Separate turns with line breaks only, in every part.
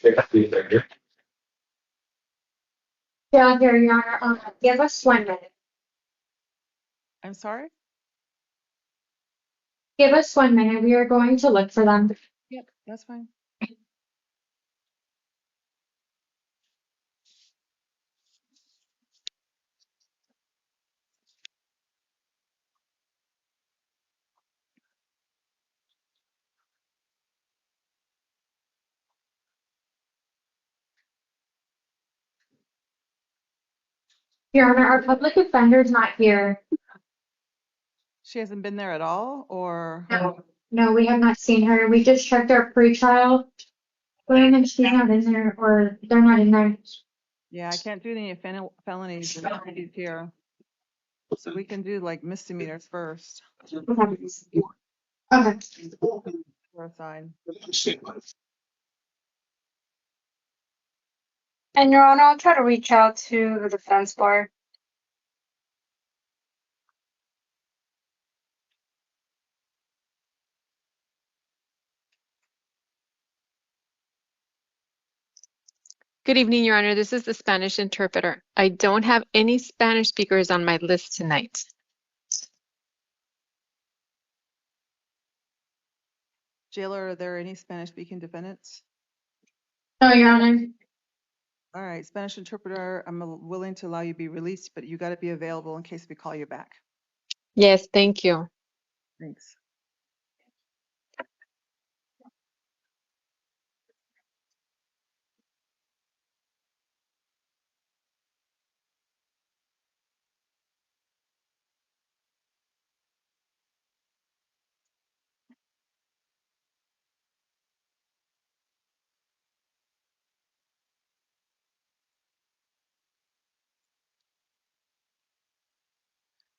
Yeah, here, Your Honor. Give us 1 minute.
I'm sorry?
Give us 1 minute. We are going to look for them.
Yep, that's fine.
Your Honor, our public defender's not here.
She hasn't been there at all, or?
No, no, we have not seen her. We just checked our pretrial room and she's not in there, or they're not in there.
Yeah, I can't do any felonies or penalties here. So we can do like misdemeanors first.
Okay. Okay.
We're aside.
And Your Honor, I'll try to reach out to the defense bar.
Good evening, Your Honor. This is the Spanish interpreter. I don't have any Spanish speakers on my list tonight.
Jailer, are there any Spanish speaking defendants?
No, Your Honor.
All right, Spanish interpreter, I'm willing to allow you to be released, but you got to be available in case we call you back.
Yes, thank you.
Thanks.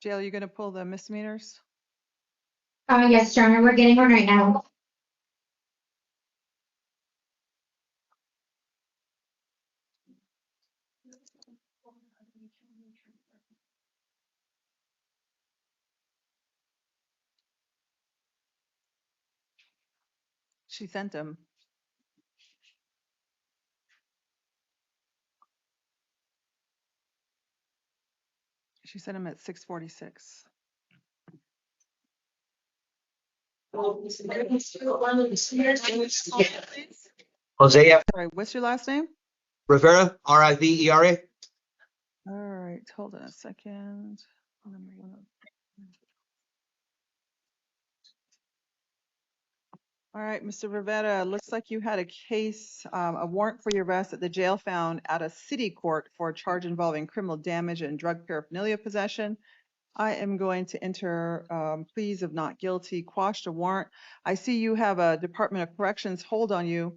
Jailer, you going to pull the misdemeanors?
Yes, Your Honor. We're getting one right now.
She sent them. She sent them at 6:46.
Jose F.
Sorry, what's your last name?
Rivera, Rivera.
All right, hold on a second. All right, Mr. Rivera, looks like you had a case, a warrant for your arrest that the jail found at a city court for a charge involving criminal damage and drug paraphernalia possession. I am going to enter pleas of not guilty, quash the warrant. I see you have a Department of Corrections hold on you.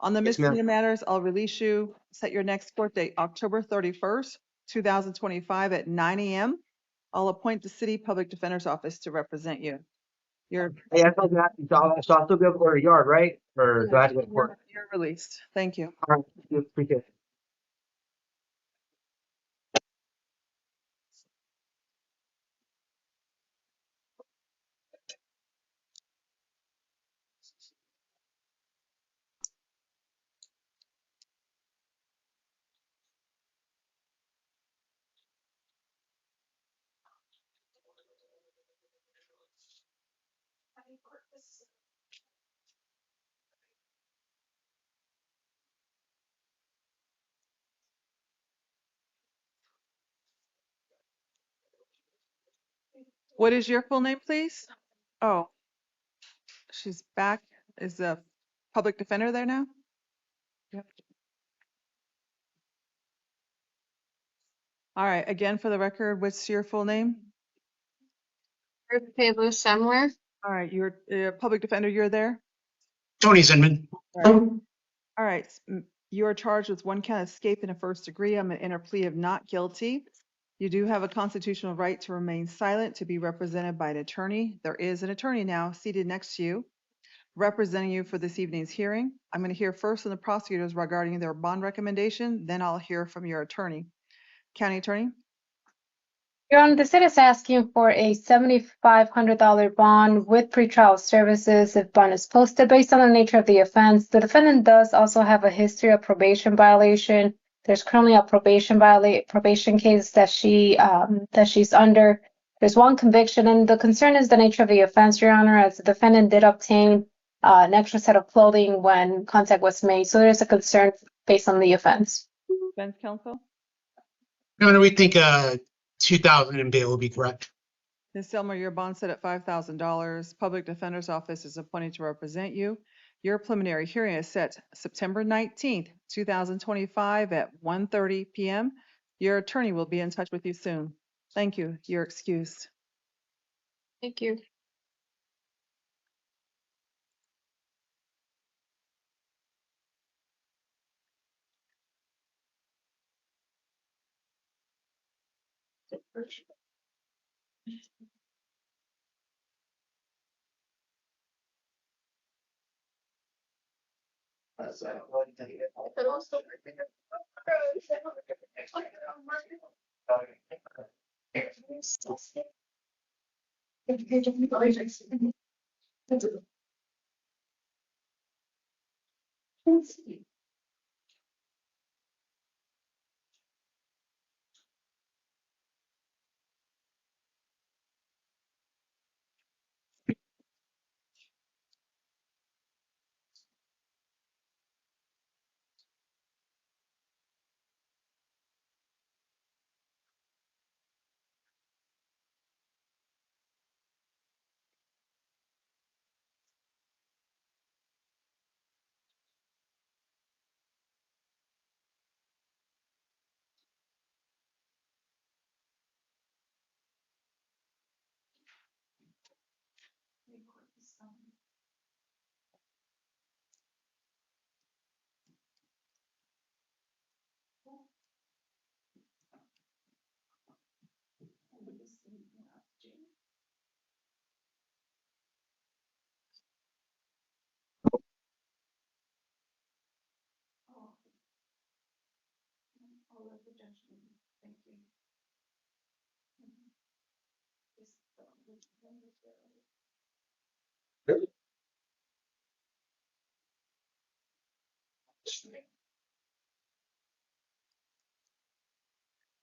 On the
Yes, ma'am.
misdemeanor matters, I'll release you, set your next court date, October 31st, 2025 at 9 a.m. I'll appoint the city public defender's office to represent you. You're,
Hey, I told you that, so I'll still be able to go to the yard, right? Or do I have to go to court?
you're released. Thank you.
All right, appreciate it.
What is your full name, please? Oh, she's back. Is the public defender there now? Yep. All right, again, for the record, what's your full name?
Pablo somewhere.
All right, you're public defender, you're there?
Tony Zinman.
All right, you are charged with one count of escape in a first degree. I'm going to enter a plea of not guilty. You do have a constitutional right to remain silent, to be represented by an attorney. There is an attorney now seated next to you, representing you for this evening's hearing. I'm going to hear first from the prosecutors regarding their bond recommendation, then I'll hear from your attorney. County Attorney?
Your Honor, the state is asking for a $7,500 bond with pretrial services if bond is posted based on the nature of the offense. The defendant does also have a history of probation violation. There's currently a probation case that she's under. There's one conviction, and the concern is the nature of the offense, Your Honor, as the defendant did obtain an extra set of clothing when contact was made. So there's a concern based on the offense.
Defense counsel?
Your Honor, we think 2,000 in bail will be correct.
Ms. Selmer, your bond set at $5,000. Public Defender's Office is appointed to represent you. Your preliminary hearing is set September 19th, 2025 at 1:30 p.m. Your attorney will be in touch with you soon. Thank you. You're excused.
Thank you.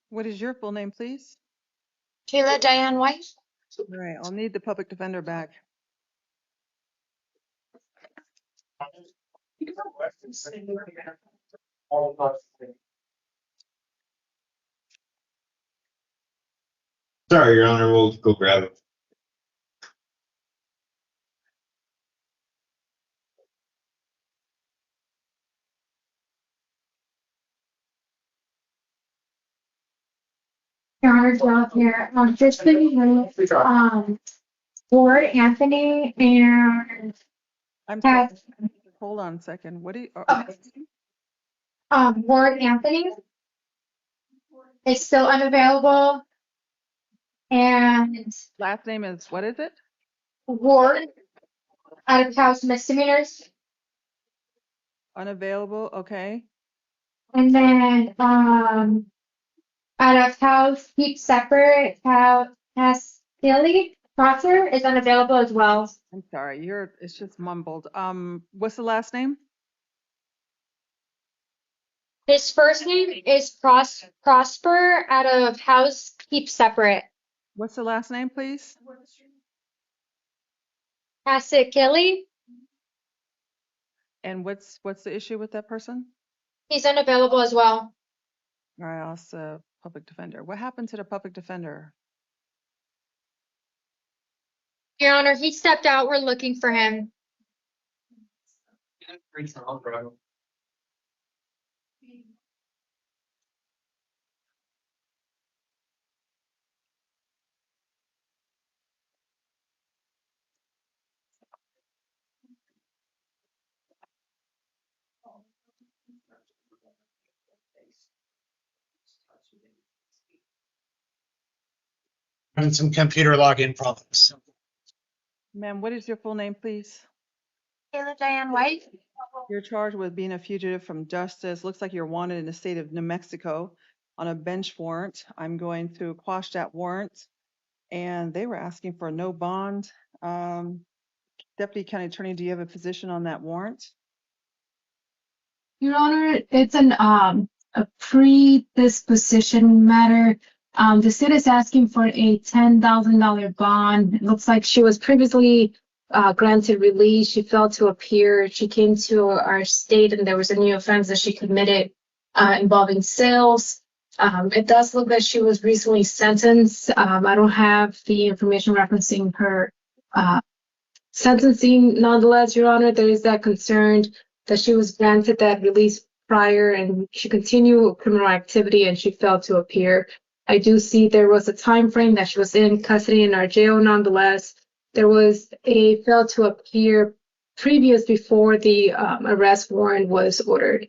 What is your full name, please?
Kayla Diane White.
All right, I'll need the public defender back.
Sorry, Your Honor, we'll go grab it.
Your Honor, down here, just so you know, Ward Anthony and
I'm sorry.
Pat,
Hold on a second. What do you?
Ward Anthony is still unavailable, and
Last name is, what is it?
Ward out of house misdemeanors,
Unavailable. Okay.
and then out of house keep separate. Has Billy Prosser is unavailable as well.
I'm sorry. It's just mumbled. What's the last name?
His first name is Prosper out of house keep separate.
What's the last name, please?
Hasikili,
And what's the issue with that person?
he's unavailable as well.
All right, I'll ask the public defender. What happened to the public defender?
Your Honor, he stepped out. We're looking for him.
Having some computer login problems.
Ma'am, what is your full name, please?
Kayla Diane White.
You're charged with being a fugitive from justice. Looks like you're wanted in the state of New Mexico. on a bench warrant. I'm going to quash that warrant. And they were asking for no bond. Deputy County Attorney, do you have a position on that warrant?
Your Honor, it's a predisposition matter. The state is asking for a $10,000 bond. It looks like she was previously granted release. She failed to appear. She came to our state and there was a new offense that she committed involving sales. It does look that she was recently sentenced. I don't have the information referencing her sentencing. Nonetheless, Your Honor, there is that concern that she was granted that release prior and she continued criminal activity and she failed to appear. I do see there was a time frame that she was in custody in our jail. Nonetheless, there was a fail to appear previous before the arrest warrant was ordered.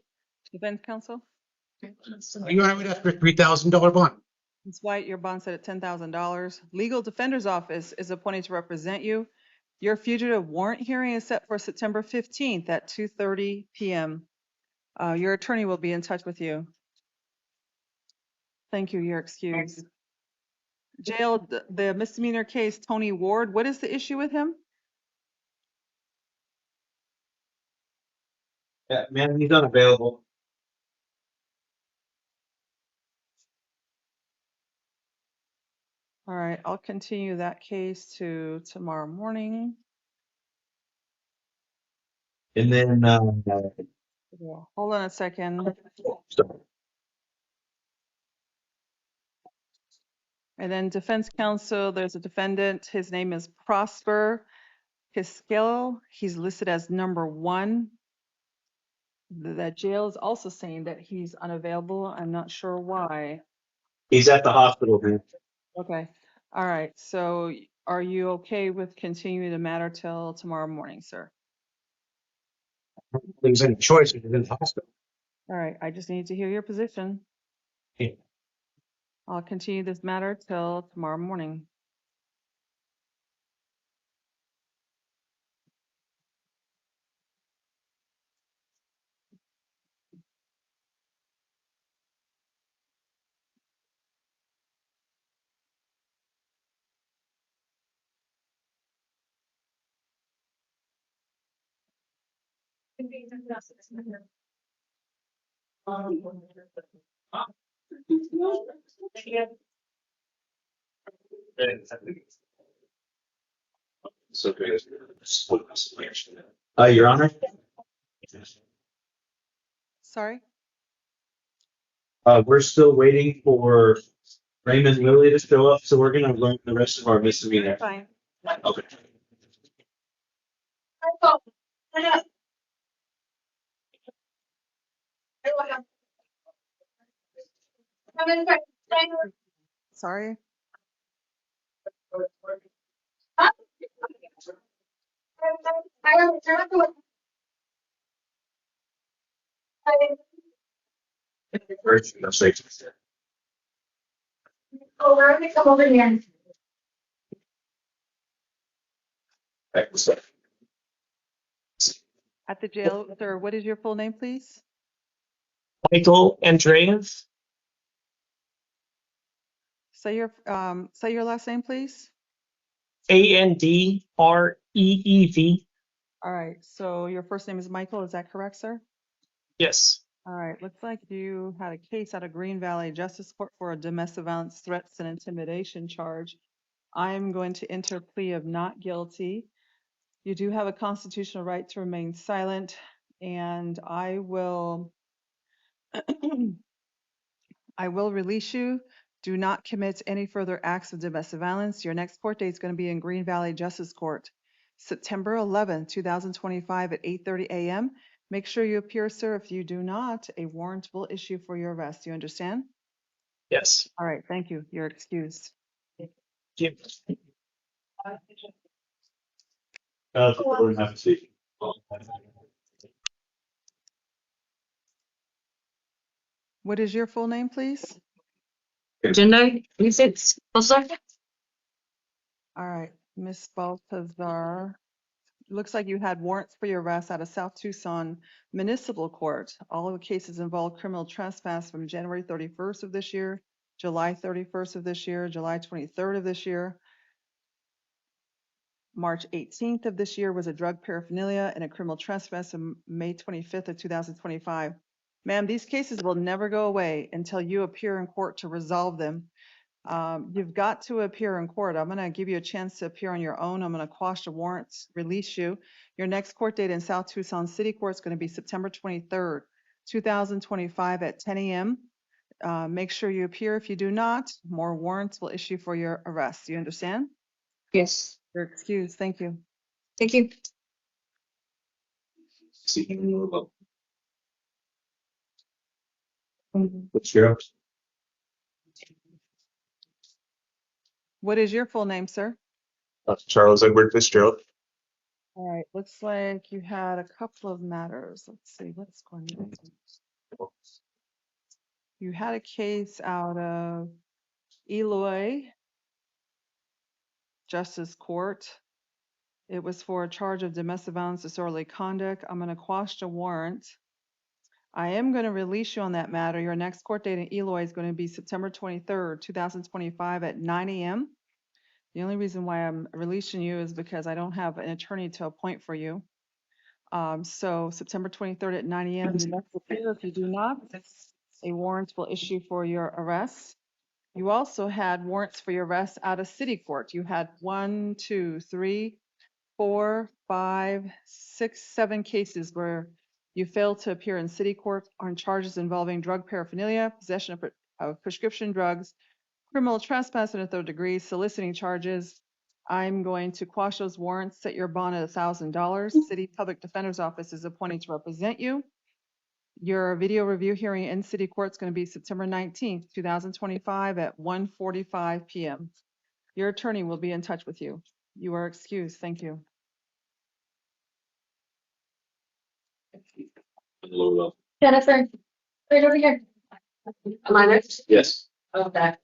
Defense counsel?
Your Honor, we'd ask for a $3,000 bond.
Ms. White, your bond set at $10,000. Legal Defender's Office is appointed to represent you. Your fugitive warrant hearing is set for September 15th at 2:30 p.m. Your attorney will be in touch with you. Thank you. You're excused. Jail, the misdemeanor case, Tony Ward, what is the issue with him?
Yeah, man, he's unavailable.
All right, I'll continue that case to tomorrow morning.
And then,
Hold on a second.
sorry.
And then defense counsel, there's a defendant. His name is Prosper Piskel. He's listed as number 1. That jail is also saying that he's unavailable. I'm not sure why.
He's at the hospital, man.
Okay. All right. So are you okay with continuing the matter till tomorrow morning, sir?
There's any choice if he's in the hospital.
All right. I just need to hear your position.
Yeah.
I'll continue this matter till tomorrow morning.
Your Honor,
Sorry?
we're still waiting for Raymond Lilly to show up, so we're gonna learn the rest of our misdemeanor.
Fine.
Okay.
Sorry?
Come over here.
At the jail, sir, what is your full name, please?
Michael Andreev,
Say your last name, please.
Andreev.
All right. So your first name is Michael. Is that correct, sir?
Yes.
All right. Looks like you had a case out of Green Valley Justice Court for a domestic violence threats and intimidation charge. I'm going to enter a plea of not guilty. You do have a constitutional right to remain silent, and I will I will release you. Do not commit any further acts of domestic violence. Your next court date is going to be in Green Valley Justice Court, September 11th, 2025 at 8:30 a.m. Make sure you appear, sir. If you do not, a warrant will issue for your arrest. You understand?
Yes.
All right. Thank you. You're excused.
Thank you.
Have a seat.
What is your full name, please?
Jende, is it Balzar?
All right. Miss Baltazar. Looks like you had warrants for your arrest out of South Tucson Municipal Court. All of the cases involved criminal trespass from January 31st of this year, July 31st of this year, July 23rd of this year. March 18th of this year was a drug paraphernalia and a criminal trespass on May 25th of 2025. Ma'am, these cases will never go away until you appear in court to resolve them. You've got to appear in court. I'm going to give you a chance to appear on your own. I'm going to quash the warrants, release you. Your next court date in South Tucson City Court is going to be September 23rd, 2025 at 10 a.m. Make sure you appear. If you do not, more warrants will issue for your arrest. You understand?
Yes.
You're excused. Thank you.
Thank you.
Fitzgerald.
What is your full name, sir?
Charles Edward Fitzgerald.
All right. Looks like you had a couple of matters. Let's see what's going on. You had a case out of Eloy Justice Court. It was for a charge of domestic violence, disorderly conduct. I'm going to quash the warrant. I am going to release you on that matter. Your next court date in Eloy is going to be September 23rd, 2025 at 9 a.m. The only reason why I'm releasing you is because I don't have an attorney to appoint for you. So September 23rd at 9 a.m. You must appear. If you do not, a warrant will issue for your arrest. You also had warrants for your arrest out of city court. You had 1, 2, 3, 4, 5, 6, 7 cases where you failed to appear in city court on charges involving drug paraphernalia, possession of prescription drugs, criminal trespass in a third degree, soliciting charges. I'm going to quash those warrants, set your bond at $1,000. City Public Defender's Office is appointed to represent you. Your video review hearing in city court is going to be September 19th, 2025 at 1:45 p.m. Your attorney will be in touch with you. You are excused. Thank you.
Jennifer, right over here.
Am I next?
Yes.
Okay.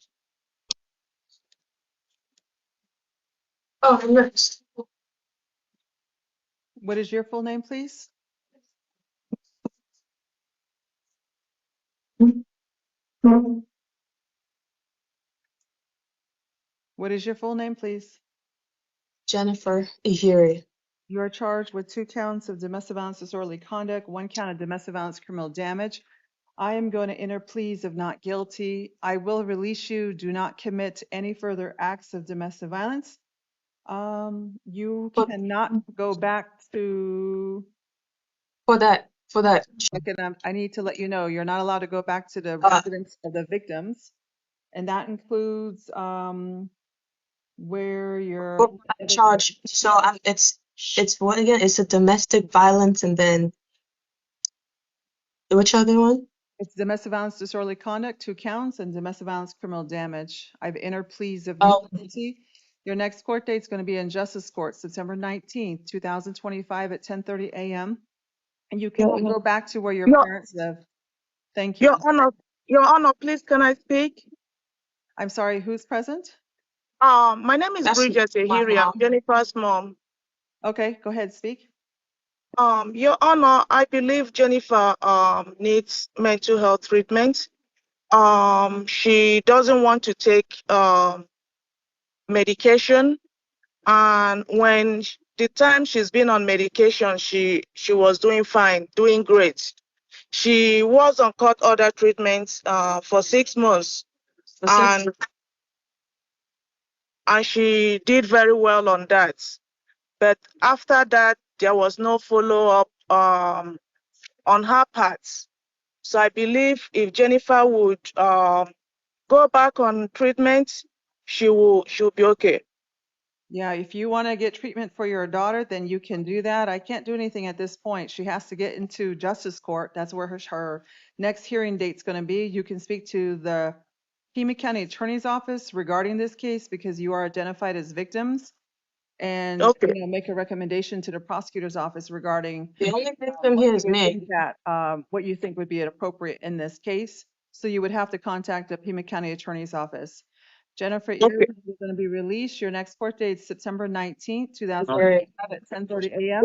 Oh, I'm next.
What is your full name, please? What is your full name, please?
Jennifer Ihiri.
You are charged with 2 counts of domestic violence disorderly conduct, 1 count of domestic violence criminal damage. I am going to enter pleas of not guilty. I will release you. Do not commit any further acts of domestic violence. You
But
cannot go back to.
for that,
I need to let you know you're not allowed to go back to the
uh,
residence of the victims, and that includes where you're.
for that charge. So it's what again? It's a domestic violence, and then which other one?
It's domestic violence disorderly conduct, 2 counts, and domestic violence criminal damage. I've entered pleas of not
Oh,
guilty. Your next court date is going to be in Justice Court, September 19th, 2025 at 10:30 a.m. And you
Your
can
Honor,
go back to where your
your,
parents live. Thank you.
Your Honor, please, can I speak?
I'm sorry, who's present?
My name is
that's
Bridget
my
Ehiri. I'm
mom.
Jennifer's mom.
Okay, go ahead, speak.
Your Honor, I believe Jennifer needs mental health treatment. She doesn't want to take medication, and the time she's been on medication, she was doing fine, doing great. She was on court order treatment for 6 months, and she did very well on that. But after that, there was no follow-up on her part. So I believe if Jennifer would go back on treatment, she'll be okay.
Yeah, if you want to get treatment for your daughter, then you can do that. I can't do anything at this point. She has to get into Justice Court. That's where her next hearing date's going to be. You can speak to the Pima County Attorney's Office regarding this case because you are identified as victims, and
Okay.
make a recommendation to the prosecutor's office regarding
The only victim here is me.
what you think would be appropriate in this case. So you would have to contact the Pima County Attorney's Office. Jennifer
Okay.
Erie is going to be released. Your next court date is September 19th,
All
2025
right.
at 10:30 a.m.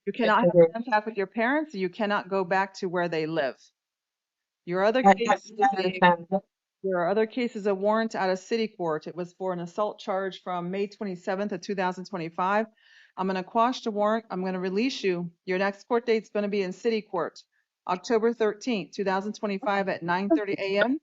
You cannot have
Okay.
contact with your parents. You cannot go back to where they live. Your other
I
case,
understand.
there are other cases of warrant out of city court. It was for an assault charge from May 27th of 2025. I'm going to quash the warrant. I'm going to release you. Your next court date is going to be in city court, October 13th, 2025 at 9:30 a.m.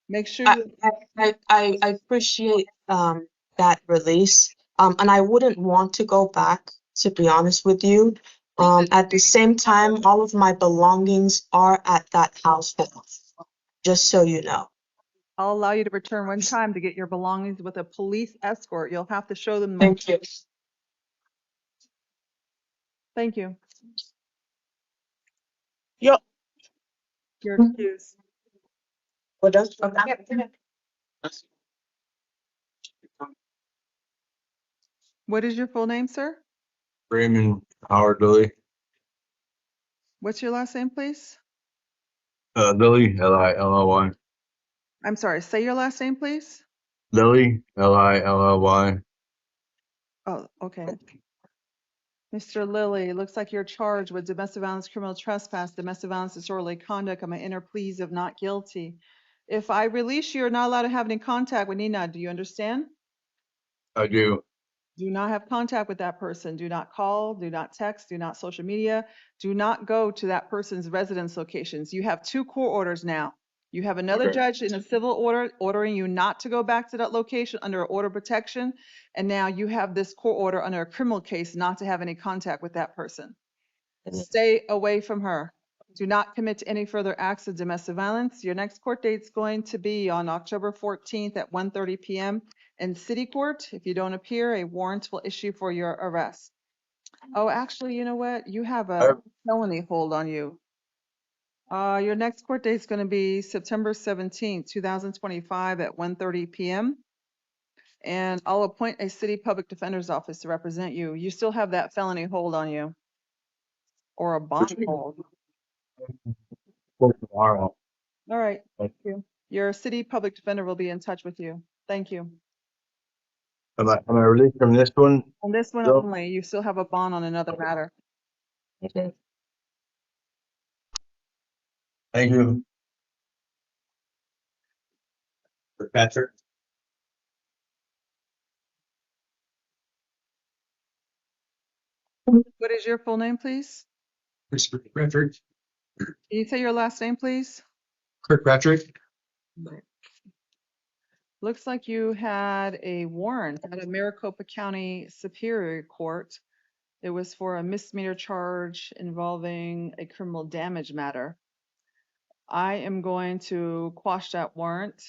Make sure
I
you.
I appreciate that release. And I wouldn't want to go back, to be honest with you. At the same time, all of my belongings are at that household, just so you know.
I'll allow you to return one time to get your belongings with a police escort. You'll have to show them.
Thank you.
Thank you.
Yo,
You're excused.
What else?
What is your full name, sir?
Raymond Howard Lilly.
What's your last name, please?
Lilly, Lilly.
I'm sorry, say your last name, please.
Lilly, Lilly.
Oh, okay. Mr. Lilly, it looks like you're charged with domestic violence, criminal trespass, domestic violence, disorderly conduct. I'm going to enter pleas of not guilty. If I release you, you're not allowed to have any contact with Nina. Do you understand?
I do.
Do not have contact with that person. Do not call, do not text, do not social media. Do not go to that person's residence locations. You have 2 court orders now. You have another
Okay.
judge in a civil order ordering you not to go back to that location under order of protection. And now you have this court order under a criminal case not to have any contact with that person. Stay away from her. Do not commit to any further acts of domestic violence. Your next court date is going to be on October 14th at 1:30 p.m. in city court. If you don't appear, a warrant will issue for your arrest. Oh, actually, you know what? You have a felony hold on you. Your next court date is going to be September 17th, 2025 at 1:30 p.m. And I'll appoint a city public defender's office to represent you. You still have that felony hold on you or a bond hold.
For tomorrow.
All right. Thank you. Your city public defender will be in touch with you. Thank you.
Am I released from this one?
On this one
Still?
only, you still have a bond on another matter.
Okay. Thank you.
Patrick.
What is your full name, please?
Patrick.
Can you say your last name, please?
Kirkpatrick.
Looks like you had a warrant at a Maricopa County Superior Court. It was for a misdemeanor charge involving a criminal damage matter. I am going to quash that warrant.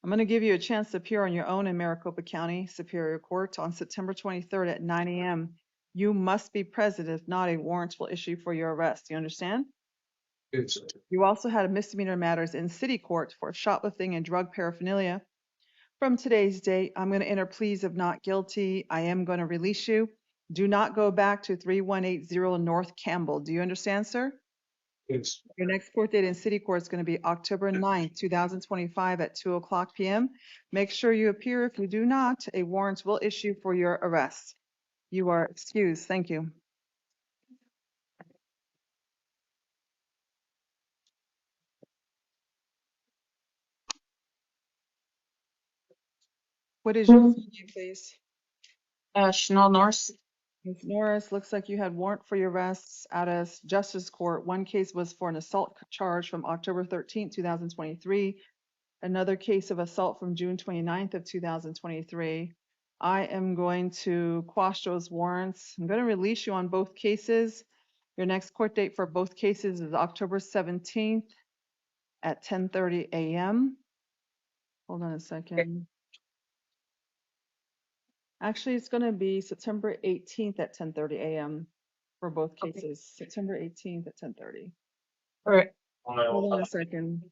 I'm going to give you a chance to appear on your own in Maricopa County Superior Court on September 23rd at 9 a.m. You must be present. If not, a warrant will issue for your arrest. You understand?
Yes.
You also had misdemeanor matters in city court for shoplifting and drug paraphernalia. From today's date, I'm going to enter pleas of not guilty. I am going to release you. Do not go back to 3180 North Campbell. Do you understand, sir?
Yes.
Your next court date in city court is going to be October 9th, 2025 at 2:00 p.m. Make sure you appear. If you do not, a warrant will issue for your arrest. You are excused. Thank you. What is your full name, please?
Chanel Norris.
Ms. Norris, looks like you had warrant for your arrests out of Justice Court. One case was for an assault charge from October 13th, 2023. Another case of assault from June 29th of 2023. I am going to quash those warrants. I'm going to release you on both cases. Your next court date for both cases is October 17th at 10:30 a.m. Hold on a second. Actually, it's going to be September 18th at 10:30 a.m. for both cases. September 18th at 10:30.
All right.
Hold on a second.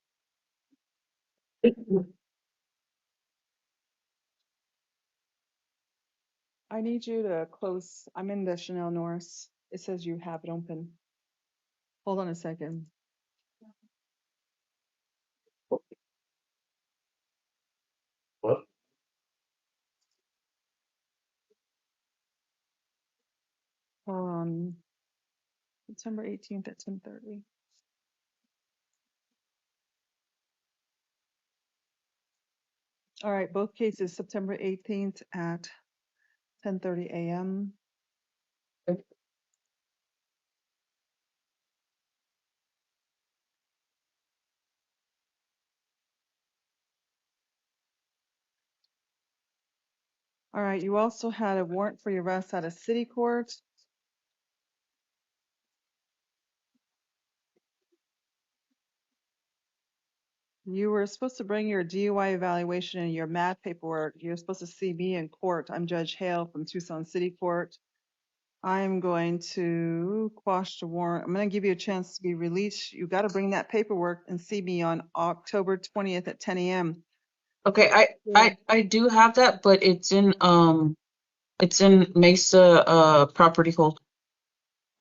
I need you to close. I'm in the Chanel Norris. It says you have it open. Hold on a second. September 18th at 10:30. All right, both cases, September 18th at 10:30 a.m. All right, you also had a warrant for your arrest out of city court. You were supposed to bring your DUI evaluation and your MAD paperwork. You're supposed to see me in court. I'm Judge Hale from Tucson City Court. I'm going to quash the warrant. I'm going to give you a chance to be released. You got to bring that paperwork and see me on October 20th at 10 a.m.
Okay, I do have that, but it's in Mesa property hold.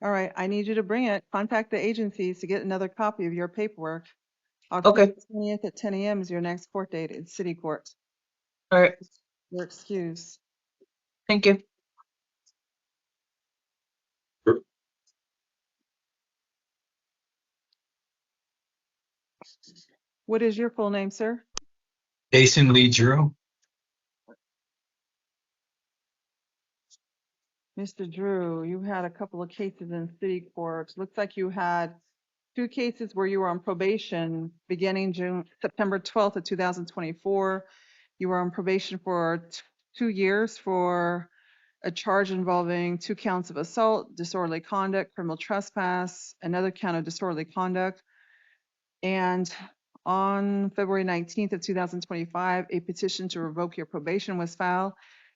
All right, I need you to bring it. Contact the agencies to get another copy of your paperwork.
Okay,
October 20th at 10 a.m. is your next court date in city court.
all right,
You're excused.
thank you.
What is your full name, sir?
Jason Lee Drew.
Mr. Drew, you had a couple of cases in city court. Looks like you had 2 cases where you were on probation beginning September 12th of 2024. You were on probation for 2 years for a charge involving 2 counts of assault, disorderly conduct, criminal trespass, another count of disorderly conduct. And on February 19th of 2025, a petition to revoke your probation was filed.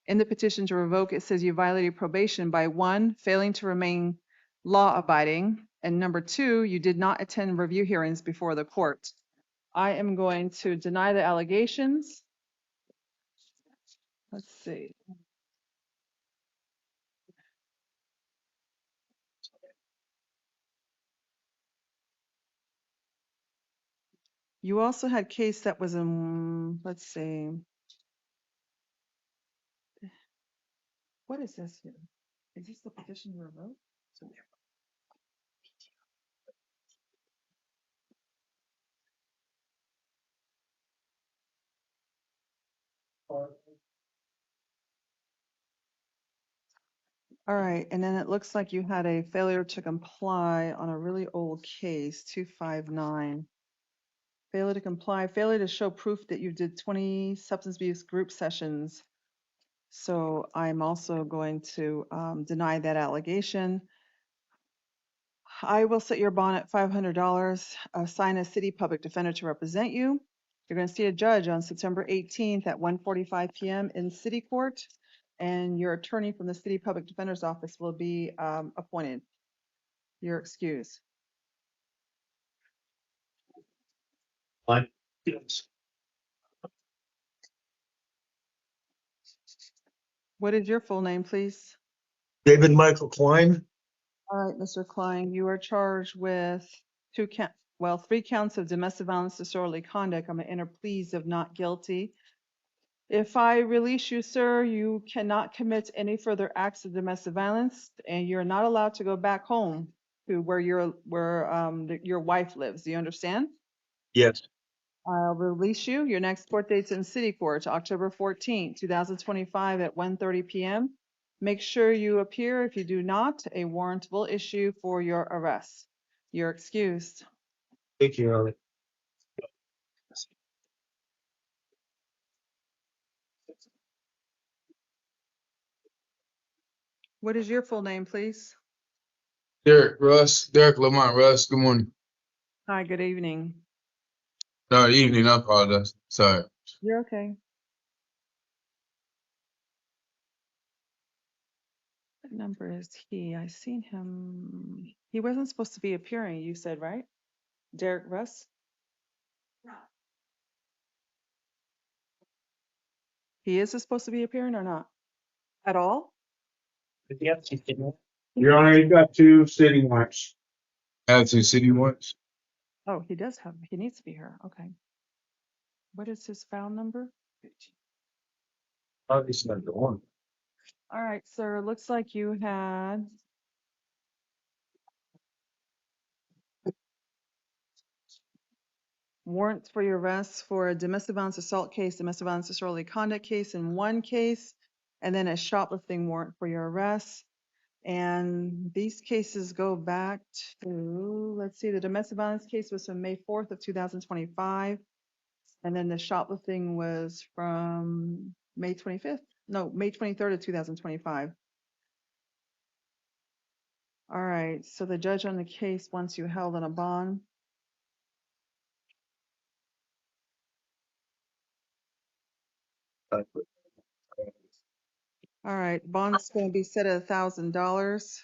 In the petition to revoke, it says you violated probation by 1, failing to remain law abiding, and number 2, you did not attend review hearings before the court. I am going to deny the allegations. Let's see. You also had case that was in, let's see. What is this here? Is this the petition to revoke? All right, and then it looks like you had a failure to comply on a really old case, 259. Failure to comply, failure to show proof that you did 20 substance abuse group sessions. So I'm also going to deny that allegation. I will set your bond at $500, assign a city public defender to represent you. You're going to see a judge on September 18th at 1:45 p.m. in city court, and your attorney from the city public defender's office will be appointed. You're excused.
Fine.
What is your full name, please?
David Michael Klein.
All right, Mr. Klein, you are charged with 3 counts of domestic violence, disorderly conduct. I'm going to enter pleas of not guilty. If I release you, sir, you cannot commit any further acts of domestic violence, and you're not allowed to go back home to where your wife lives. Do you understand?
Yes.
I'll release you. Your next court date's in city court, October 14th, 2025 at 1:30 p.m. Make sure you appear. If you do not, a warrant will issue for your arrest. You're excused.
Thank you, Harley.
What is your full name, please?
Derek Lamont Russ. Good morning.
Hi, good evening.
No, evening. I apologize. Sorry.
You're okay. What number is he? I seen him. He wasn't supposed to be appearing, you said, right? Derek Russ? He is supposed to be appearing or not? At all?
Your Honor, you've got 2 sitting warrants.
Add to city once.
Oh, he does have, he needs to be here. Okay. What is his file number?
Obviously not the one.
All right, sir. Looks like you had warrants for your arrest for a domestic violence assault case, domestic violence disorderly conduct case in one case, and then a shoplifting warrant for your arrest. And these cases go back to, let's see, the domestic violence case was from May 4th of 2025. And then the shoplifting was from May 25th. No, May 23rd of 2025. All right, so the judge on the case wants you held on a bond. All right, bond's going to be set at $1,000.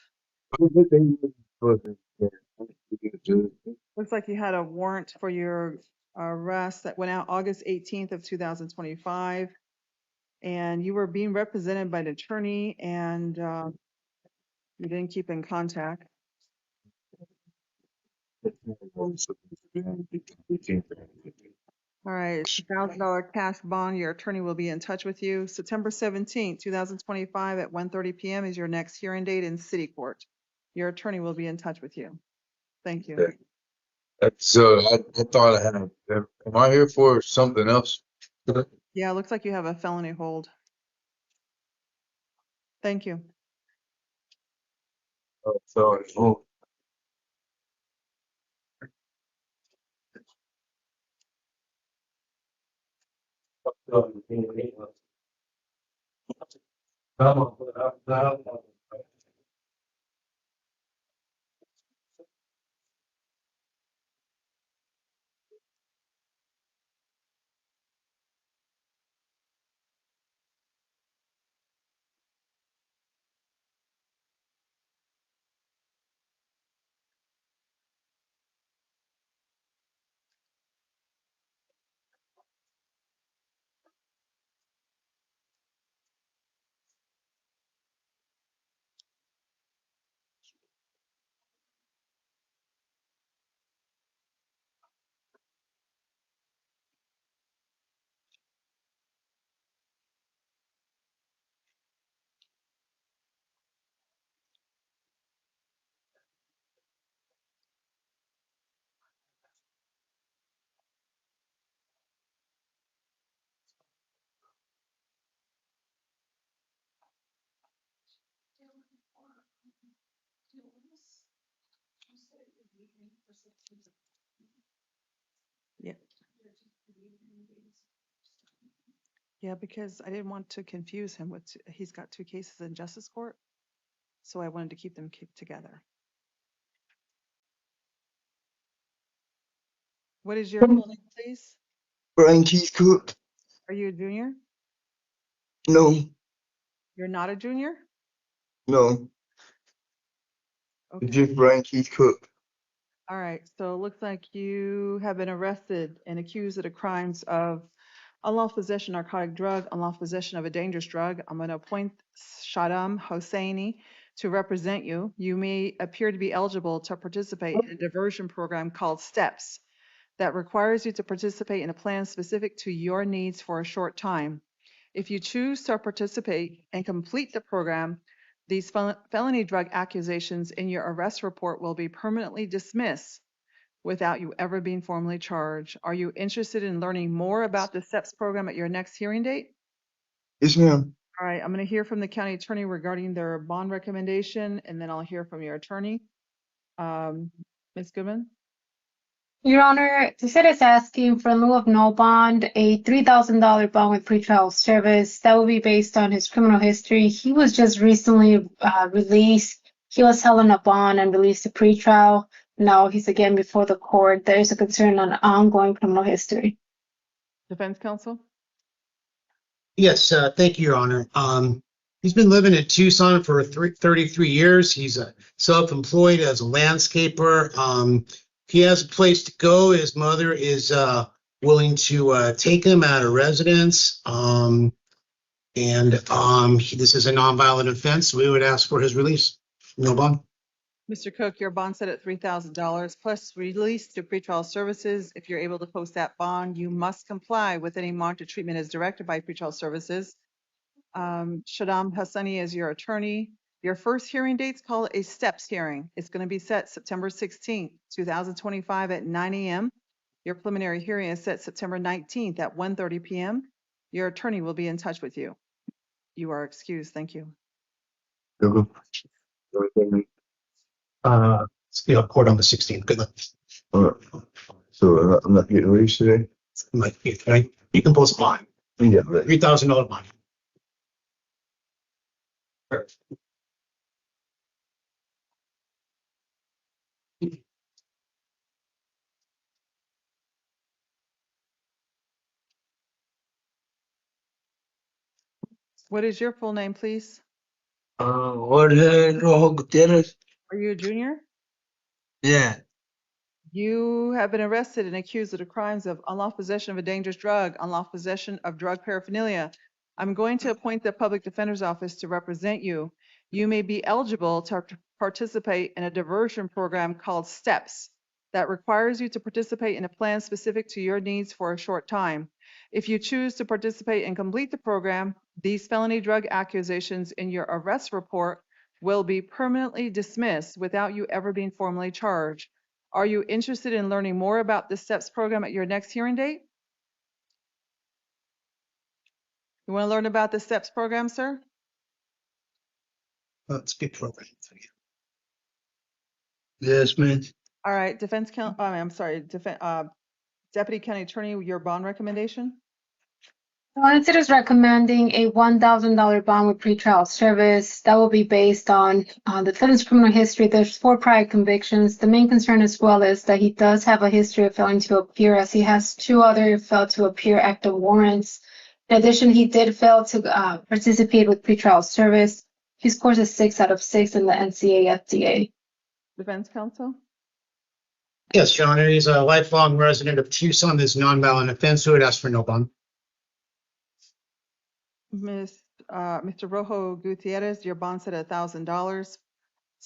Looks like you had a warrant for your arrest that went out August 18th of 2025. And you were being represented by an attorney and you didn't keep in contact. All right, it's $1,000 cash bond. Your attorney will be in touch with you. September 17th, 2025 at 1:30 p.m. is your next hearing date in city court. Your attorney will be in touch with you. Thank you.
So I thought I had. Am I here for something else?
Yeah, it looks like you have a felony hold. Thank you.
So,
Yeah. Yeah, because I didn't want to confuse him with, he's got two cases in justice court. So I wanted to keep them together. What is your full name, please?
Brian Keith Cook.
Are you a junior?
No,
You're not a junior?
no.
Okay.
It's just Brian Keith Cook.
All right. So it looks like you have been arrested and accused of the crimes of unlawful possession of narcotic drug, unlawful possession of a dangerous drug. I'm going to appoint Shaddam Hosseini to represent you. You may appear to be eligible to participate in a diversion program called STEPS that requires you to participate in a plan specific to your needs for a short time. If you choose to participate and complete the program, these felony drug accusations in your arrest report will be permanently dismissed without you ever being formally charged. Are you interested in learning more about the STEPS program at your next hearing date?
Yes, ma'am.
All right, I'm going to hear from the county attorney regarding their bond recommendation, and then I'll hear from your attorney. Ms. Goodman?
Your Honor, the state is asking for in lieu of no bond, a $3,000 bond with pretrial service. That will be based on his criminal history. He was just recently released. He was held on a bond and released to pretrial. Now he's again before the court. There is a concern on ongoing criminal history.
Defense counsel?
Yes, thank you, Your Honor. He's been living in Tucson for 33 years. He's self-employed as a landscaper. He has a place to go. His mother is willing to take him at a residence. This is a nonviolent offense. We would ask for his release. No bond.
Mr. Cook, your bond set at $3,000 plus release to pretrial services. If you're able to post that bond, you must comply with any monitored treatment as directed by pretrial services. Shaddam Hassani is your attorney. Your first hearing date's called a STEPS hearing. It's going to be set September 16th, 2025 at 9 a.m. Your preliminary hearing is set September 19th at 1:30 p.m. Your attorney will be in touch with you. You are excused. Thank you.
Court on the 16th. Good luck.
So I'm not getting released today?
Right? You can post a bond,
Yeah, right.
$3,000 bond.
What is your full name, please?
Jorge Rojo Gutierrez.
Are you a junior?
Yeah.
You have been arrested and accused of the crimes of unlawful possession of a dangerous drug, unlawful possession of drug paraphernalia. I'm going to appoint the public defender's office to represent you. You may be eligible to participate in a diversion program called STEPS that requires you to participate in a plan specific to your needs for a short time. If you choose to participate and complete the program, these felony drug accusations in your arrest report will be permanently dismissed without you ever being formally charged. Are you interested in learning more about the STEPS program at your next hearing date? You want to learn about the STEPS program, sir?
It's a good program.
Yes, man.
All right, Deputy County Attorney, your bond recommendation?
It is recommending a $1,000 bond with pretrial service. That will be based on the defendant's criminal history. There's 4 prior convictions. The main concern as well is that he does have a history of failing to appear, as he has 2 other failed to appear active warrants. In addition, he did fail to participate with pretrial service. He scores a 6 out of 6 in the NCA-FDA.
Defense counsel?
Yes, Your Honor. He's a lifelong resident of Tucson. This nonviolent offense, so it asks for no bond.
Mr. Rojo Gutierrez, your bond set at $1,000.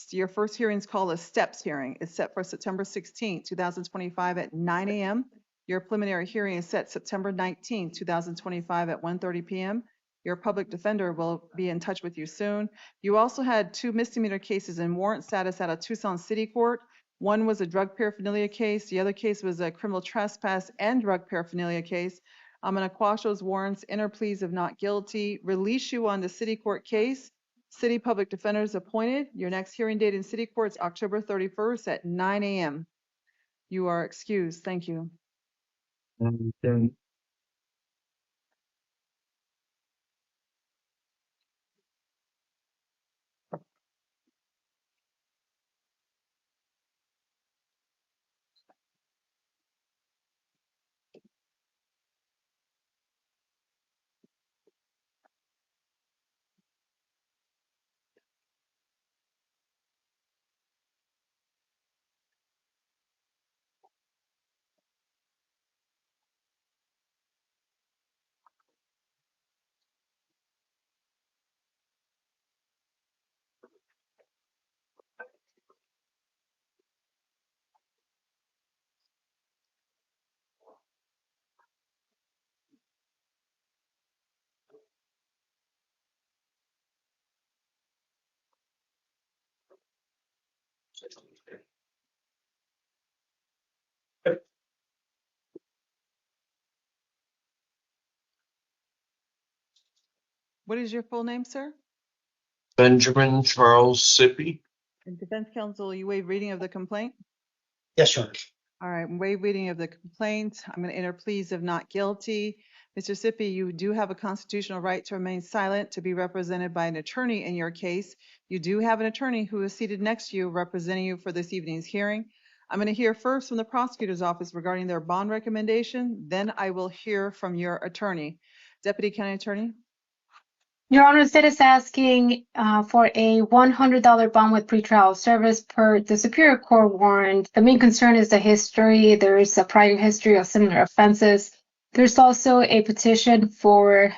Your first hearing is called a STEPS hearing. It's set for September 16th, 2025 at 9 a.m. Your preliminary hearing is set September 19th, 2025 at 1:30 p.m. Your public defender will be in touch with you soon. You also had 2 misdemeanor cases in warrant status out of Tucson City Court. One was a drug paraphernalia case. The other case was a criminal trespass and drug paraphernalia case. I'm going to quash those warrants, enter pleas of not guilty, release you on the city court case. City public defenders appointed. Your next hearing date in city court is October 31st at 9 a.m. You are excused. Thank you.
And
What is your full name, sir?
Benjamin Charles Sippy.
And defense counsel, you waive reading of the complaint?
Yes, Your Honor.
All right, waive reading of the complaint. I'm going to enter pleas of not guilty. Mr. Sippy, you do have a constitutional right to remain silent, to be represented by an attorney in your case. You do have an attorney who is seated next to you representing you for this evening's hearing. I'm going to hear first from the prosecutor's office regarding their bond recommendation. Then I will hear from your attorney. Deputy County Attorney?
Your Honor, it is asking for a $100 bond with pretrial service per the Superior Court warrant. The main concern is the history. There is a prior history of similar offenses. There's also a petition for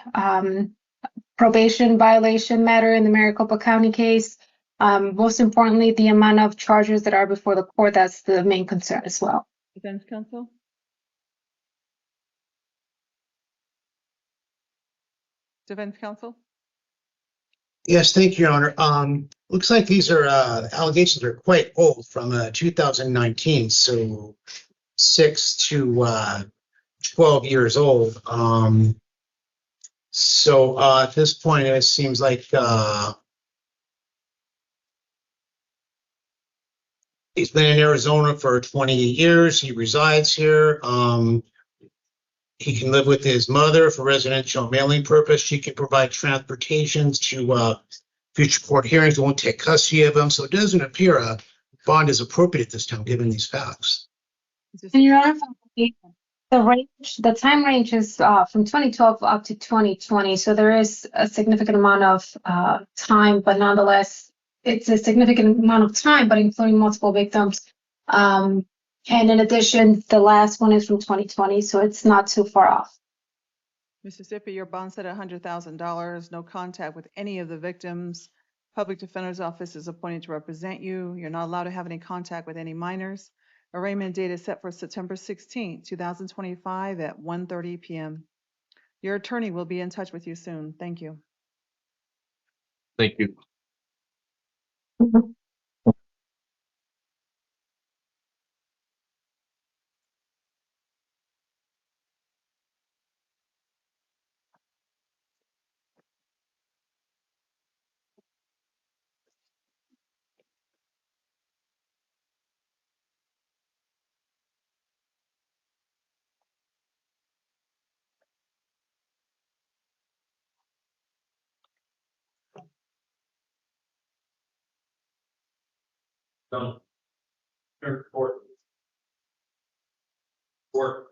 probation violation matter in the Maricopa County case. Most importantly, the amount of charges that are before the court, that's the main concern as well.
Defense counsel? Defense counsel?
Yes, thank you, Your Honor. Looks like these are allegations are quite old from 2019. So 6 to 12 years old. So at this point, it seems like he's been in Arizona for 28 years. He resides here. He can live with his mother for residential mailing purpose. She can provide transportations to future court hearings. Won't take custody of him. So it doesn't appear a bond is appropriate at this time, given these facts.
And Your Honor, the time range is from 2012 up to 2020, so there is a significant amount of time, but nonetheless, it's a significant amount of time, but including multiple victims. And in addition, the last one is from 2020, so it's not too far off.
Mississippi, your bond set at $100,000, no contact with any of the victims. Public Defender's Office is appointed to represent you. You're not allowed to have any contact with any minors. Arraignment date is set for September 16, 2025 at 1:30 p.m. Your attorney will be in touch with you soon. Thank you.
Thank you.
Done. Court. Court.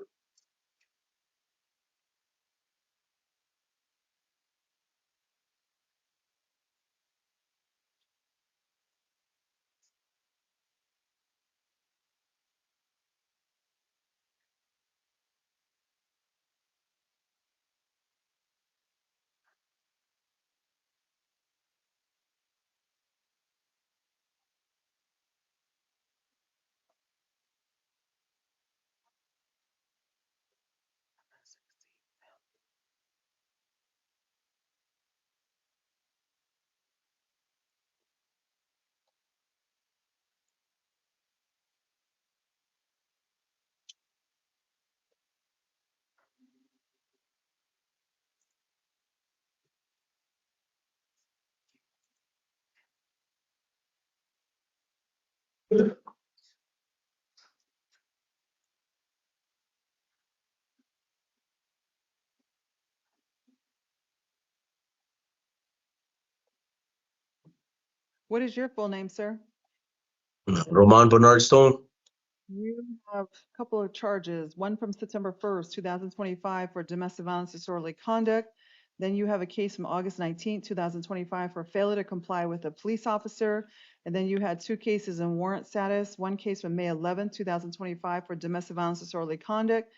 What is your full name, sir?
Roman Bernard Stone.
You have a couple of charges, one from September 1st, 2025 for domestic violence disorderly conduct. Then you have a case from August 19th, 2025 for failure to comply with a police officer. And then you had two cases in warrant status, one case from May 11th, 2025 for domestic violence disorderly conduct.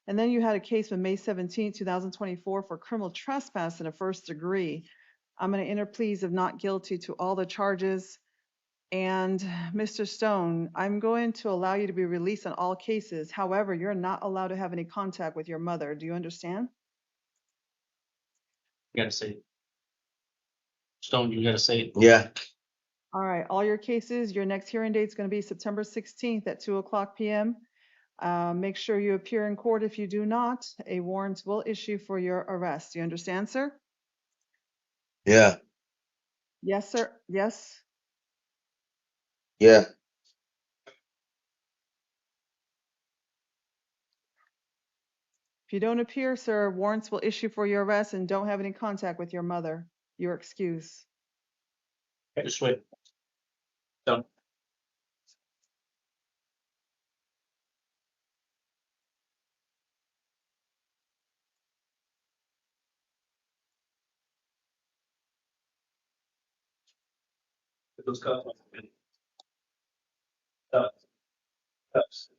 And then you had a case from May 17th, 2024 for criminal trespass in the first degree. I'm going to enter pleas of not guilty to all the charges. And Mr. Stone, I'm going to allow you to be released on all cases. However, you're not allowed to have any contact with your mother. Do you understand?
You gotta say it. Stone, you gotta say it.
Yeah.
All right, all your cases, your next hearing date is going to be September 16th at 2:00 p.m. Make sure you appear in court. If you do not, a warrant will issue for your arrest. Do you understand, sir?
Yeah.
Yes, sir. Yes.
Yeah.
If you don't appear, sir, warrants will issue for your arrest and don't have any contact with your mother. You're excused.
Just wait. Done. Those cups. Cups. Cups.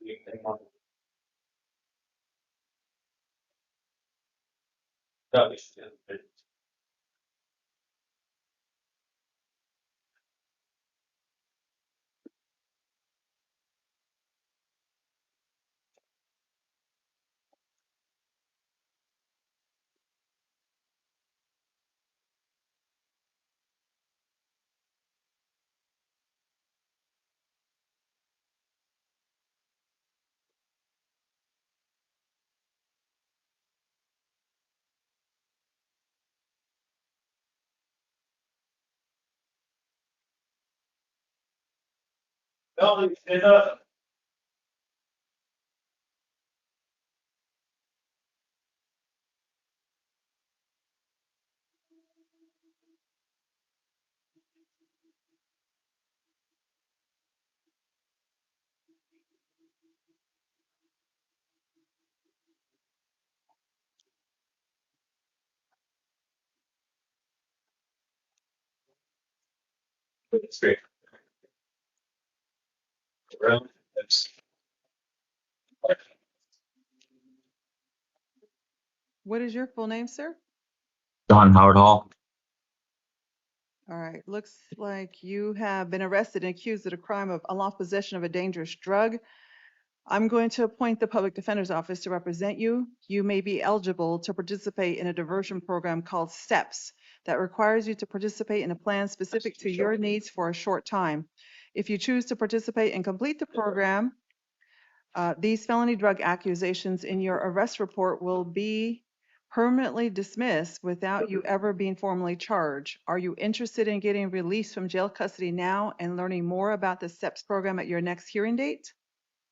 Cups. Stand up. Straight. Around. That's
What is your full name, sir?
John Howard Hall.
All right, looks like you have been arrested and accused of the crime of unlawful possession of a dangerous drug. I'm going to appoint the Public Defender's Office to represent you. You may be eligible to participate in a diversion program called STEPS that requires you to participate in a plan specific to your needs for a short time. If you choose to participate and complete the program, these felony drug accusations in your arrest report will be permanently dismissed without you ever being formally charged. Are you interested in getting released from jail custody now and learning more about the STEPS program at your next hearing date?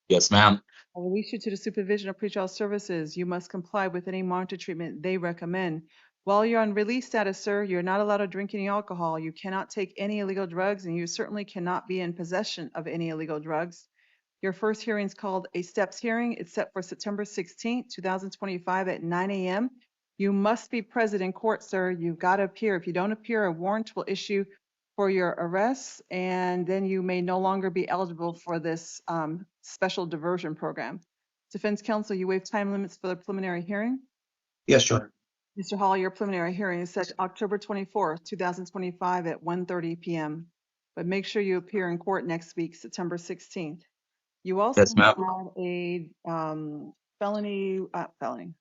Yes, ma'am.
I'll release you to the supervision of pretrial services. You must comply with any monitor treatment they recommend. While you're on release status, sir, you're not allowed to drink any alcohol. You cannot take any illegal drugs, and you certainly cannot be in possession of any illegal drugs. Your first hearing is called a STEPS hearing. It's set for September 16th, 2025 at 9 a.m. You must be present in court, sir. You've got to appear. If you don't appear, a warrant will issue for your arrest, and then you may no longer be eligible for this special diversion program. Defense counsel, you waive time limits for the preliminary hearing.
Yes, Your Honor.
Mr. Hall, your preliminary hearing is set to October 24th, 2025 at 1:30 p.m. But make sure you appear in court next week, September 16th. You also
Yes, ma'am.
had a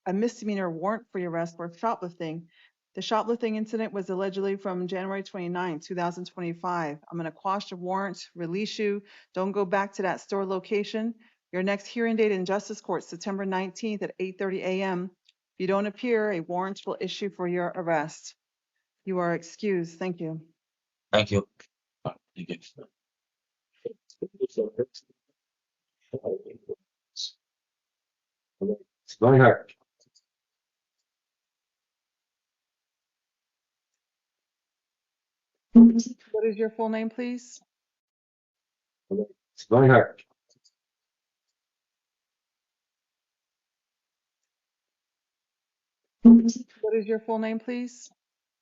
a misdemeanor warrant for your arrest for shoplifting. The shoplifting incident was allegedly from January 29, 2025. I'm going to quash the warrant, release you. Don't go back to that store location. Your next hearing date in Justice Court, September 19th at 8:30 a.m. If you don't appear, a warrant will issue for your arrest. You are excused. Thank you.
Thank you. Thank you.
Reinhardt.
What is your full name, please?
Reinhardt.
What is your full name, please?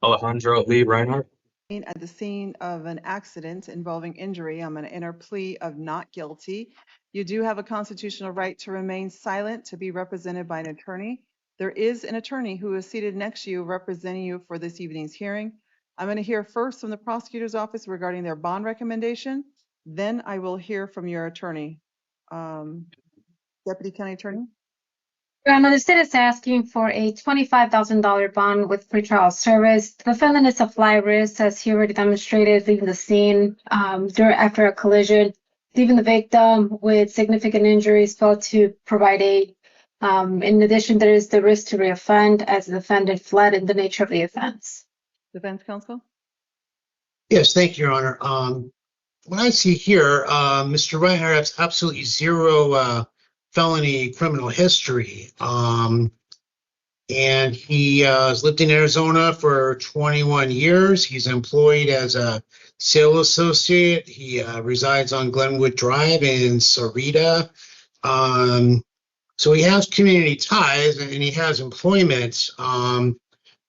Alejandro Lee Reinhardt.
At the scene of an accident involving injury, I'm going to enter plea of not guilty. You do have a constitutional right to remain silent, to be represented by an attorney. There is an attorney who is seated next to you representing you for this evening's hearing. I'm going to hear first from the prosecutor's office regarding their bond recommendation. Then I will hear from your attorney. Deputy County Attorney?
Your Honor, the state is asking for a $25,000 bond with pretrial service. The defendant is a fly risk, as he already demonstrated, leaving the scene after a collision, leaving the victim with significant injuries, failed to provide aid. In addition, there is the risk to reoffend as the defendant fled in the nature of the offense.
Defense counsel?
Yes, thank you, Your Honor. What I see here, Mr. Reinhardt has absolutely zero felony criminal history. And he has lived in Arizona for 21 years. He's employed as a sales associate. He resides on Glenwood Drive in Sarita. So he has community ties and he has employment.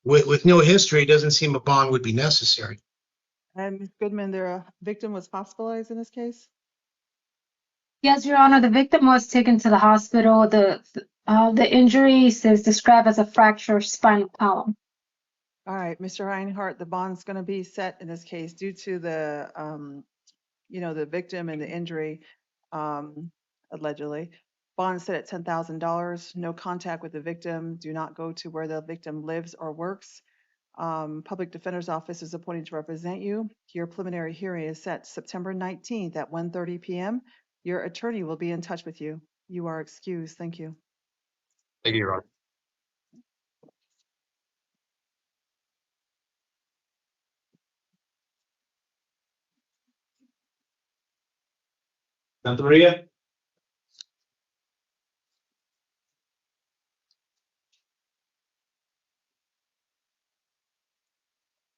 With no history, it doesn't seem a bond would be necessary.
And Ms. Goodman, their victim was hospitalized in this case?
Yes, Your Honor, the victim was taken to the hospital. The injuries is described as a fractured spinal column.
All right, Mr. Reinhardt, the bond's going to be set in this case due to the, the victim and the injury, allegedly. Bond set at $10,000. No contact with the victim. Do not go to where the victim lives or works. Public Defender's Office is appointed to represent you. Your preliminary hearing is set September 19th at 1:30 p.m. Your attorney will be in touch with you. You are excused. Thank you.
Thank you, Your Honor.
Santa Maria?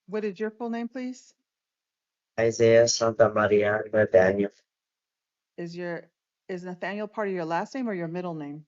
What is your full name, please?
Isaiah Santa Maria Nathaniel.
Is Nathaniel part of your last name or your middle name?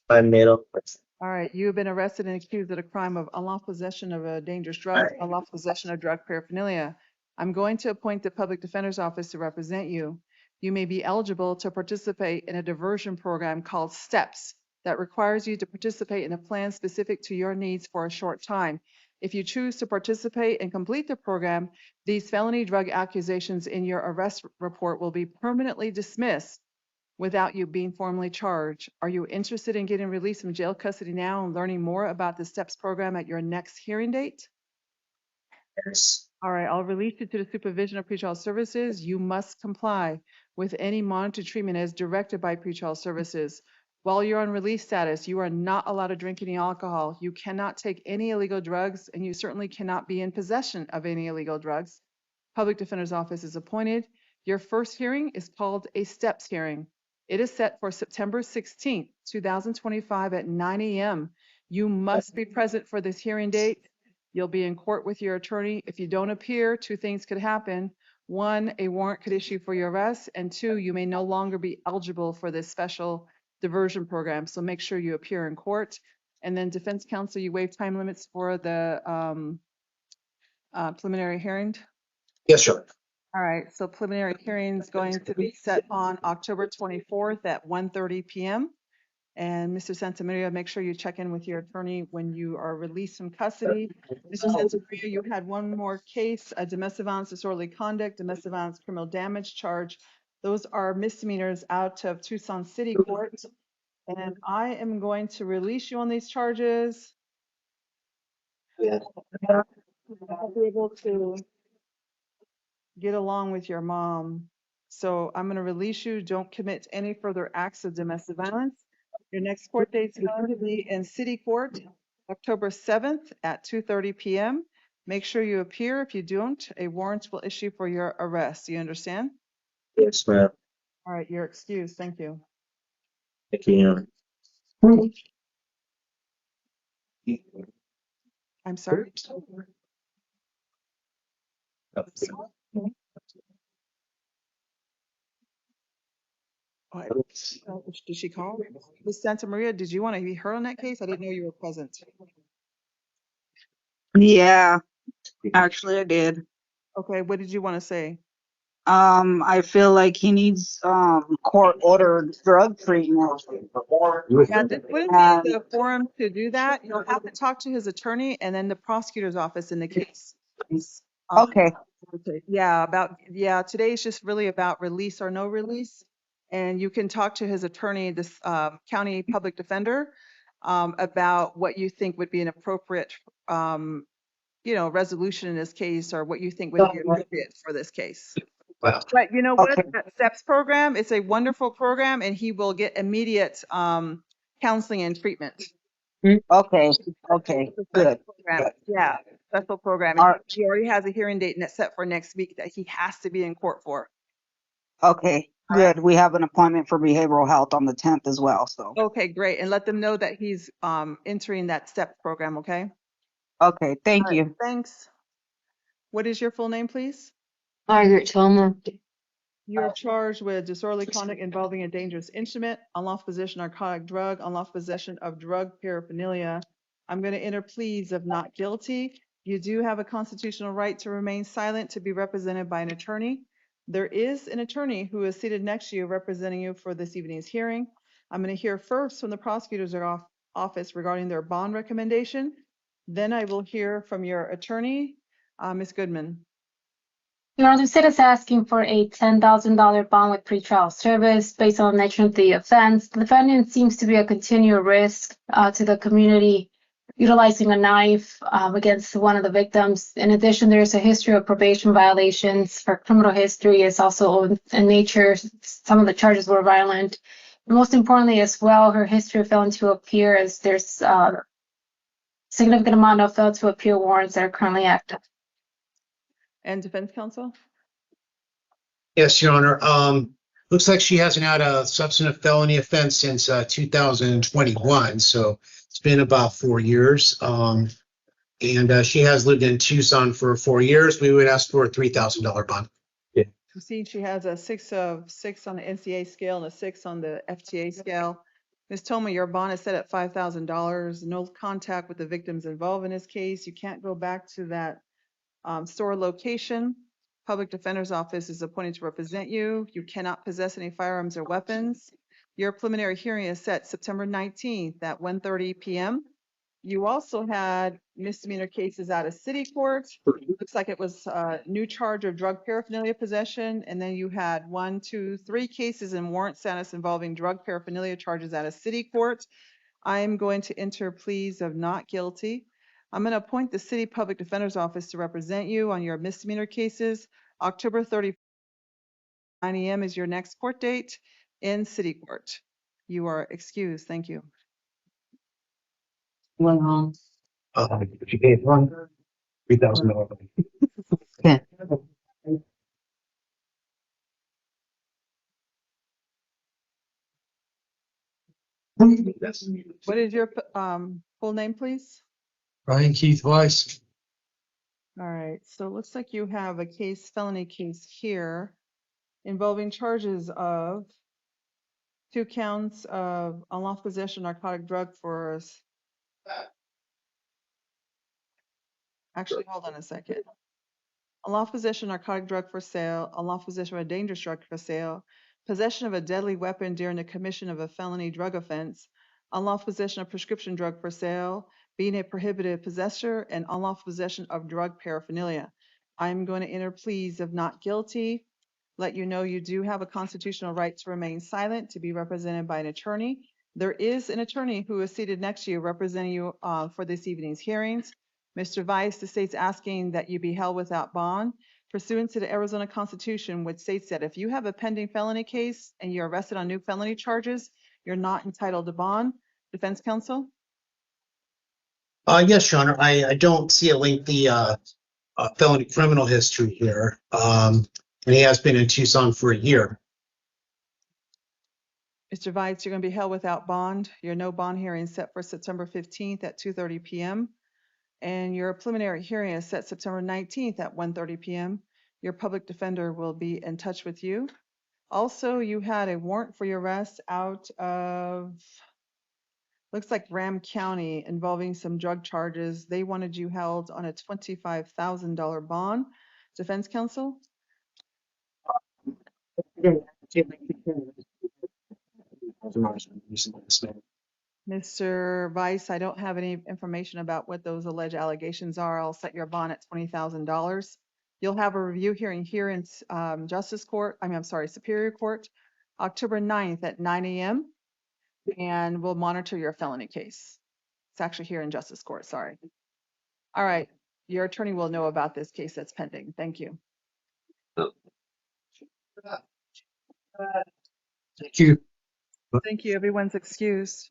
My middle person.
All right, you have been arrested and accused of the crime of unlawful possession of a dangerous drug, unlawful possession of drug paraphernalia. I'm going to appoint the public defender's office to represent you. You may be eligible to participate in a diversion program called STEPS that requires you to participate in a plan specific to your needs for a short time. If you choose to participate and complete the program, these felony drug accusations in your arrest report will be permanently dismissed without you being formally charged. Are you interested in getting released from jail custody now and learning more about the STEPS program at your next hearing date?
Yes.
All right, I'll release you to the supervision of pretrial services. You must comply with any monitored treatment as directed by pretrial services. While you're on release status, you are not allowed to drink any alcohol. You cannot take any illegal drugs, and you certainly cannot be in possession of any illegal drugs. Public Defender's Office is appointed. Your first hearing is called a STEPS hearing. It is set for September 16th, 2025 at 9 a.m. You must be present for this hearing date. You'll be in court with your attorney. If you don't appear, two things could happen. One, a warrant could issue for your arrest, and two, you may no longer be eligible for this special diversion program. So make sure you appear in court. And then defense counsel, you waive time limits for the preliminary hearing.
Yes, sir.
All right, so preliminary hearing is going to be set on October 24th at 1:30 p.m. And Mr. Santamaria, make sure you check in with your attorney when you are released from custody. Mr. Santamaria, you had one more case, a domestic violence disorderly conduct, domestic violence criminal damage charge. Those are misdemeanors out of Tucson City Court. And I am going to release you on these charges. I'll be able to get along with your mom. So I'm going to release you. Don't commit any further acts of domestic violence. Your next court date is going to be in City Court, October 7th at 2:30 p.m. Make sure you appear. If you don't, a warrant will issue for your arrest. You understand?
Yes, ma'am.
All right, you're excused. Thank you.
Thank you.
I'm sorry. Did she call? Ms. Santa Maria, did you want to be heard on that case? I didn't know you were present.
Yeah, actually I did.
Okay, what did you want to say?
I feel like he needs court-ordered drug treatment.
Yeah, this wouldn't be the forum to do that. You'll have to talk to his attorney and then the prosecutor's office in the case.
Okay.
Yeah, today is just really about release or no release. And you can talk to his attorney, this county public defender, about what you think would be an appropriate, resolution in this case, or what you think would be appropriate for this case.
Wow.
But you know what? That STEPS program, it's a wonderful program, and he will get immediate counseling and treatment.
Okay. Good.
Program. Yeah, special program. And he already has a hearing date set for next week that he has to be in court for.
Okay, good. We have an appointment for behavioral health on the 10th as well, so.
Okay, great. And let them know that he's entering that STEP program, okay?
Okay, thank
All right,
you.
thanks. What is your full name, please?
Margaret Tolmer.
You're charged with disorderly conduct involving a dangerous instrument, unlawful possession of narcotic drug, unlawful possession of drug paraphernalia. I'm going to enter pleas of not guilty. You do have a constitutional right to remain silent, to be represented by an attorney. There is an attorney who is seated next to you representing you for this evening's hearing. I'm going to hear first from the prosecutor's office regarding their bond recommendation. Then I will hear from your attorney, Ms. Goodman.
Your Honor, the state is asking for a $10,000 bond with pretrial service based on the nature of the offense. The defendant seems to be a continual risk to the community, utilizing a knife against one of the victims. In addition, there is a history of probation violations. Her criminal history is also in nature. Some of the charges were violent. Most importantly as well, her history of failing to appear, as there's a significant amount of failed to appear warrants that are currently active.
And defense counsel?
Yes, Your Honor. Looks like she hasn't had a substantive felony offense since 2021, so it's been about 4 years. And she has lived in Tucson for 4 years. We would ask for a $3,000 bond.
You see, she has a 6 of 6 on the NCA scale and a 6 on the FTA scale. Ms. Toma, your bond is set at $5,000. No contact with the victims involved in this case. You can't go back to that store location. Public Defender's Office is appointed to represent you. You cannot possess any firearms or weapons. Your preliminary hearing is set September 19th at 1:30 p.m. You also had misdemeanor cases out of city court. Looks like it was a new charge of drug paraphernalia possession. And then you had 1, 2, 3 cases in warrant status involving drug paraphernalia charges out of city court. I am going to enter pleas of not guilty. I'm going to appoint the City Public Defender's Office to represent you on your misdemeanor cases. October 30th, 9 a.m. is your next court date in city court. You are excused. Thank you.
Well,
She paid one, $3,000.
okay.
What is your full name, please?
Ryan Keith Weiss.
All right, so it looks like you have a case, felony case here involving charges of 2 counts of unlawful possession of narcotic drug for, actually, hold on a second. Unlawful possession of narcotic drug for sale, unlawful possession of a dangerous drug for sale, possession of a deadly weapon during the commission of a felony drug offense, unlawful possession of prescription drug for sale, being a prohibited possessor, and unlawful possession of drug paraphernalia. I'm going to enter pleas of not guilty. Let you know you do have a constitutional right to remain silent, to be represented by an attorney. There is an attorney who is seated next to you representing you for this evening's hearings. Mr. Vice, the state's asking that you be held without bond pursuant to the Arizona Constitution, which states that if you have a pending felony case and you're arrested on new felony charges, you're not entitled to bond. Defense counsel?
Yes, Your Honor. I don't see a lengthy felony criminal history here. And he has been in Tucson for a year.
Mr. Vice, you're going to be held without bond. Your no bond hearing is set for September 15th at 2:30 p.m. And your preliminary hearing is set September 19th at 1:30 p.m. Your public defender will be in touch with you. Also, you had a warrant for your arrest out of, looks like Graham County, involving some drug charges. They wanted you held on a $25,000 bond. Defense counsel? Mr. Vice, I don't have any information about what those alleged allegations are. I'll set your bond at $20,000. You'll have a review hearing here in Superior Court, October 9th at 9 a.m. And we'll monitor your felony case. It's actually here in Justice Court, sorry. All right, your attorney will know about this case that's pending. Thank you.
Thank you.
Thank you, everyone's excused.